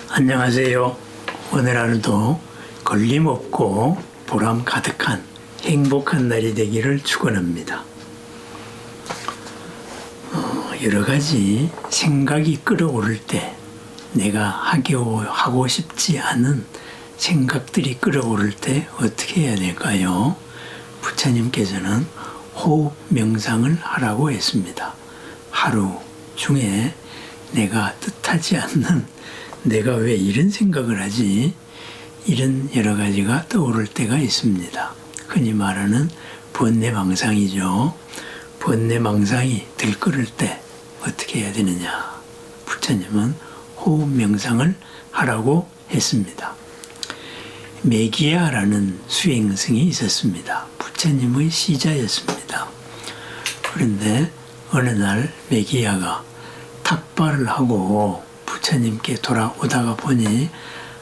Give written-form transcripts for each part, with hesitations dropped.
안녕하세요. 오늘 하루도 걸림없고 보람 가득한 행복한 날이 되기를 축원합니다. 여러 가지 생각이 끌어오를 때 내가 하고 싶지 않은 생각들이 끌어오를 때 어떻게 해야 될까요? 부처님께서는 호흡 명상을 하라고 했습니다. 하루 중에 내가 뜻하지 않는 내가 왜 이런 생각을 하지? 이런 여러 가지가 떠오를 때가 있습니다. 흔히 말하는 번뇌망상이죠. 번뇌망상이 들끓을 때 어떻게 해야 되느냐? 부처님은 호흡 명상을 하라고 했습니다. 메기야라는 수행승이 있었습니다. 부처님의 시자였습니다. 그런데 어느 날 메기야가 탁발을 하고 부처님께 돌아오다가 보니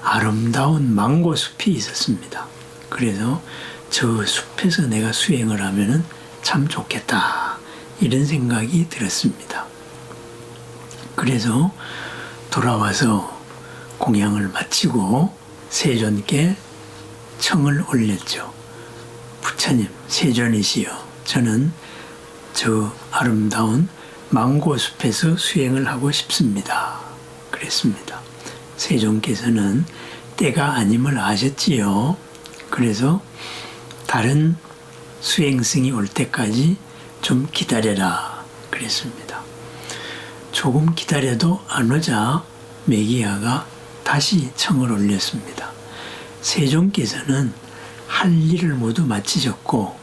아름다운 망고 숲이 있었습니다. 그래서 저 숲에서 내가 수행을 하면 참 좋겠다, 이런 생각이 들었습니다. 그래서 돌아와서 공양을 마치고 세존께 청을 올렸죠. 부처님, 세존이시여, 저는 저 아름다운 망고 숲에서 수행을 하고 싶습니다. 그랬습니다. 세존께서는 때가 아님을 아셨지요. 그래서 다른 수행승이 올 때까지 좀 기다려라 그랬습니다. 조금 기다려도 안 오자 메기야가 다시 청을 올렸습니다. 세존께서는 할 일을 모두 마치셨고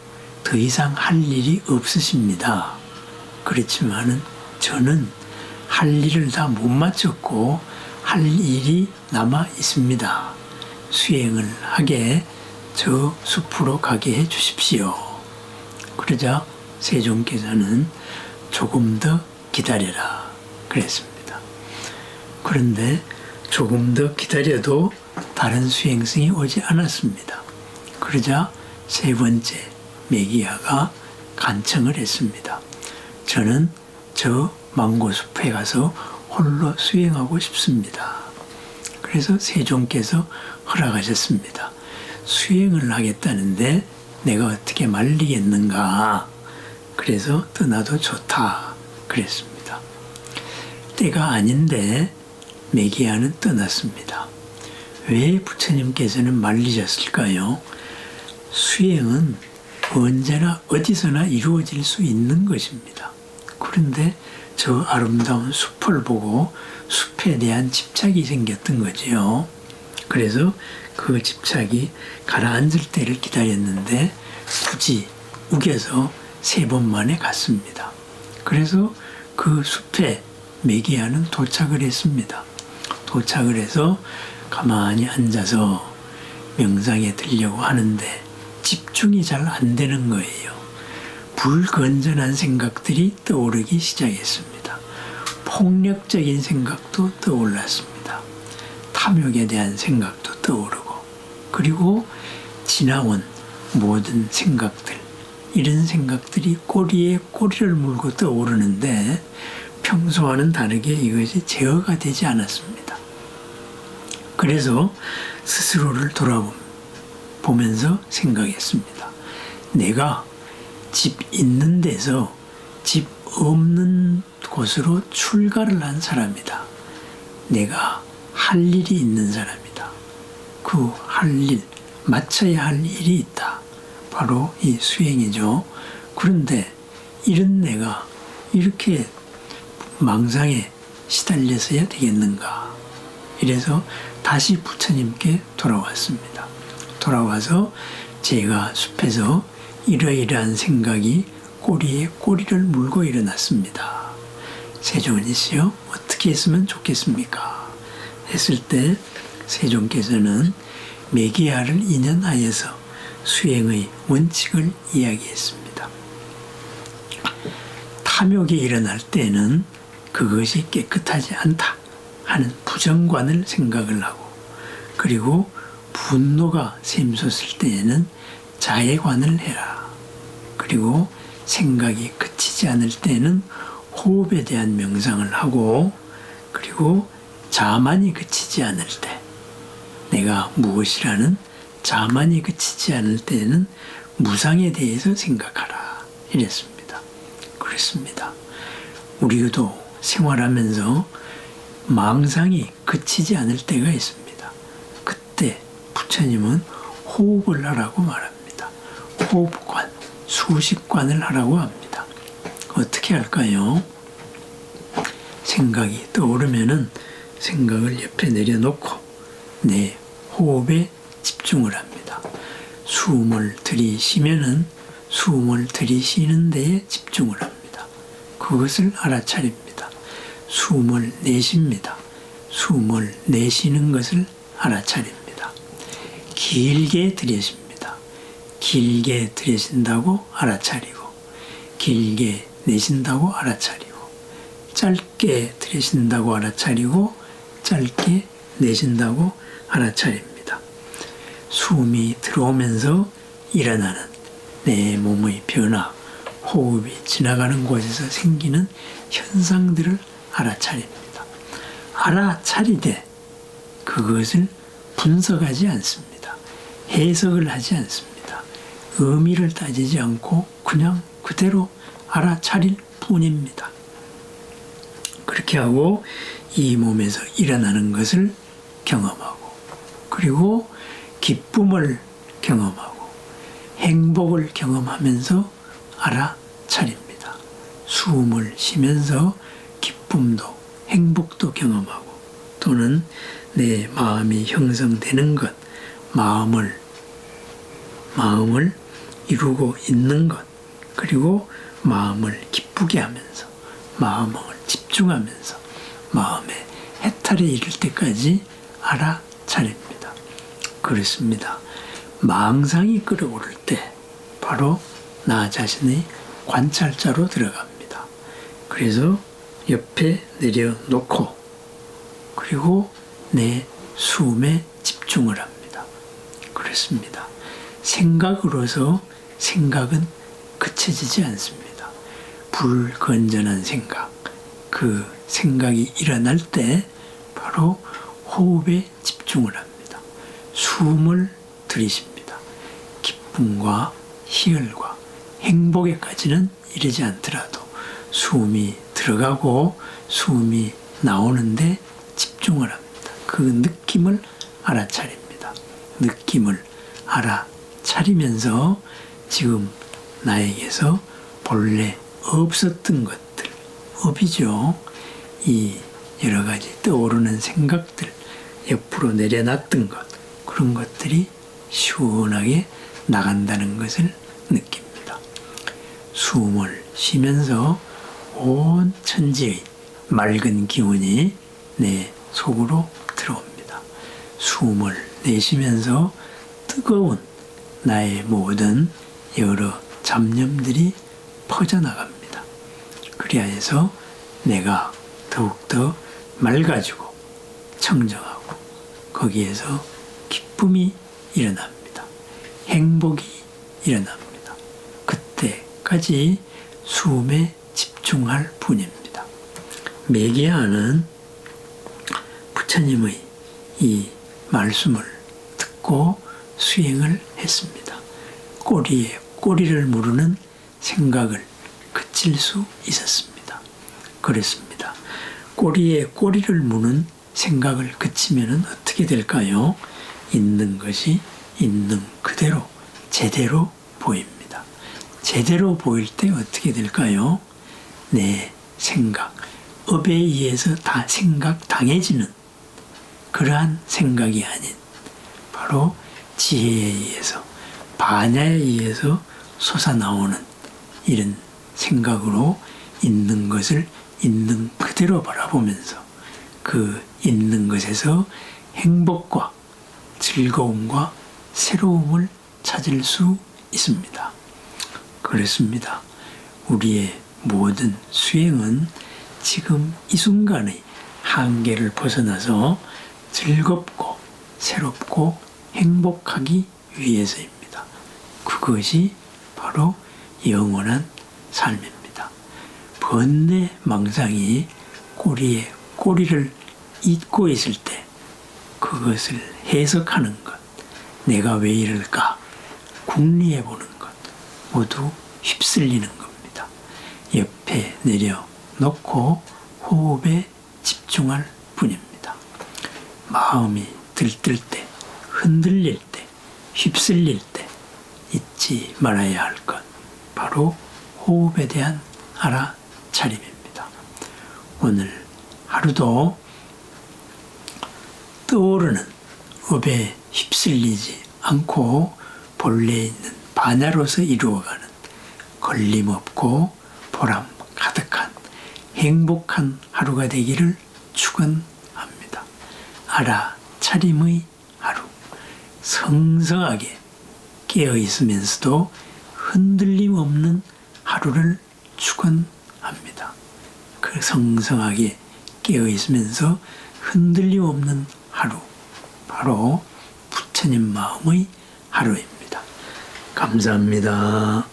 더 이상 할 일이 없으십니다. 그렇지만은 저는 할 일을 다 못 마쳤고 할 일이 남아 있습니다. 수행을 하게 저 숲으로 가게 해 주십시오. 그러자 세존께서는 조금 더 기다려라 그랬습니다. 그런데 조금 더 기다려도 다른 수행승이 오지 않았습니다. 그러자 세 번째 메기야가 간청을 했습니다. 저는 저 망고숲에 가서 홀로 수행하고 싶습니다. 그래서 세존께서 허락하셨습니다. 수행을 하겠다는데 내가 어떻게 말리겠는가? 그래서 떠나도 좋다 그랬습니다. 때가 아닌데 메기야는 떠났습니다. 왜 부처님께서는 말리셨을까요? 수행은 언제나 어디서나 이루어질 수 있는 것입니다. 그런데 저 아름다운 숲을 보고 숲에 대한 집착이 생겼던 거지요. 그래서 그 집착이 가라앉을 때를 기다렸는데 굳이 우겨서 3번 만에 갔습니다. 그래서 그 숲에 메기야는 도착을 했습니다. 도착을 해서 가만히 앉아서 명상에 들려고 하는데 집중이 잘 안 되는 거예요. 불건전한 생각들이 떠오르기 시작했습니다. 폭력적인 생각도 떠올랐습니다. 탐욕에 대한 생각도 떠오르고, 그리고 지나온 모든 생각들, 이런 생각들이 꼬리에 꼬리를 물고 떠오르는데 평소와는 다르게 이것이 제어가 되지 않았습니다. 그래서 스스로를 돌아보면서 생각했습니다. 내가 집 있는 데서 집 없는 곳으로 출가를 한 사람이다. 내가 할 일이 있는 사람이다. 그 할 일, 마쳐야 할 일이 있다. 바로 이 수행이죠. 그런데 이런 내가 이렇게 망상에 시달려서야 되겠는가? 이래서 다시 부처님께 돌아왔습니다. 돌아와서 제가 숲에서 이러이러한 생각이 꼬리에 꼬리를 물고 일어났습니다. 세존이시여, 어떻게 했으면 좋겠습니까? 했을 때 세존께서는 메기야를 인연하여서 수행의 원칙을 이야기했습니다. 탐욕이 일어날 때는 그것이 깨끗하지 않다 하는 부정관을 생각을 하고, 그리고 분노가 샘솟을 때에는 자애관을 해라. 그리고 생각이 그치지 않을 때는 호흡에 대한 명상을 하고, 그리고 자만이 그치지 않을 때, 내가 무엇이라는 자만이 그치지 않을 때에는 무상에 대해서 생각하라 이랬습니다. 그렇습니다. 우리도 생활하면서 망상이 그치지 않을 때가 있습니다. 그때 부처님은 호흡을 하라고 말합니다. 호흡관, 수식관을 하라고 합니다. 어떻게 할까요? 생각이 떠오르면은 생각을 옆에 내려놓고 내 호흡에 집중을 합니다. 숨을 들이쉬면은 숨을 들이쉬는 데에 집중을 합니다. 그것을 알아차립니다. 숨을 내쉽니다. 숨을 내쉬는 것을 알아차립니다. 길게 들이쉽니다. 길게 들이쉰다고 알아차리고, 길게 내쉰다고 알아차리고, 짧게 들이쉰다고 알아차리고, 짧게 내쉰다고 알아차립니다. 숨이 들어오면서 일어나는 내 몸의 변화, 호흡이 지나가는 곳에서 생기는 현상들을 알아차립니다. 알아차리되 그것을 분석하지 않습니다. 해석을 하지 않습니다. 의미를 따지지 않고 그냥 그대로 알아차릴 뿐입니다. 그렇게 하고 이 몸에서 일어나는 것을 경험하고, 그리고 기쁨을 경험하고 행복을 경험하면서 알아차립니다. 숨을 쉬면서 기쁨도 행복도 경험하고, 또는 내 마음이 형성되는 것, 마음을 이루고 있는 것, 그리고 마음을 기쁘게 하면서, 마음을 집중하면서 마음의 해탈에 이를 때까지 알아차립니다. 그렇습니다. 망상이 끌어오를 때 바로 나 자신의 관찰자로 들어갑니다. 그래서 옆에 내려놓고, 그리고 내 숨에 집중을 합니다. 그렇습니다. 생각으로서 생각은 그쳐지지 않습니다. 불건전한 생각, 그 생각이 일어날 때 바로 호흡에 집중을 합니다. 숨을 들이쉽니다. 기쁨과 희열과 행복에까지는 이르지 않더라도 숨이 들어가고 숨이 나오는데 집중을 합니다. 그 느낌을 알아차립니다. 느낌을 알아차리면서 지금 나에게서 본래 없었던 것들, 업이죠. 이 여러 가지 떠오르는 생각들, 옆으로 내려놨던 것, 그런 것들이 시원하게 나간다는 것을 느낍니다. 숨을 쉬면서 온 천지의 맑은 기운이 내 속으로 들어옵니다. 숨을 내쉬면서 뜨거운 나의 모든 여러 잡념들이 퍼져나갑니다. 그리하여서 내가 더욱더 맑아지고 청정하고 거기에서 기쁨이 일어납니다. 행복이 일어납니다. 그때까지 숨에 집중할 뿐입니다. 매개하는 부처님의 이 말씀을 듣고 수행을 했습니다. 꼬리에 꼬리를 무르는 생각을 그칠 수 있었습니다. 그랬습니다. 꼬리에 꼬리를 무는 생각을 그치면 어떻게 될까요? 있는 것이 있는 그대로 제대로 보입니다. 제대로 보일 때 어떻게 될까요? 내 생각, 업에 의해서 다 생각당해지는 그러한 생각이 아닌 바로 지혜에 의해서, 반야에 의해서 솟아나오는 이런 생각으로 있는 것을 있는 그대로 바라보면서 그 있는 것에서 행복과 즐거움과 새로움을 찾을 수 있습니다. 그렇습니다. 우리의 모든 수행은 지금 이 순간의 한계를 벗어나서 즐겁고 새롭고 행복하기 위해서입니다. 그것이 바로 영원한 삶입니다. 번뇌 망상이 꼬리에 꼬리를 잊고 있을 때 그것을 해석하는 것, 내가 왜 이럴까 궁리해 보는 것, 모두 휩쓸리는 겁니다. 옆에 내려놓고 호흡에 집중할 뿐입니다. 마음이 들뜰 때, 흔들릴 때, 휩쓸릴 때 잊지 말아야 할 것, 바로 호흡에 대한 알아차림입니다. 오늘 하루도 떠오르는 업에 휩쓸리지 않고 본래 있는 반야로서 이루어가는 걸림없고 보람 가득한 행복한 하루가 되기를 축원합니다. 알아차림의 하루, 성성하게 깨어있으면서도 흔들림 없는 하루를 축원합니다. 그 성성하게 깨어있으면서 흔들림 없는 하루, 바로 부처님 마음의 하루입니다. 감사합니다.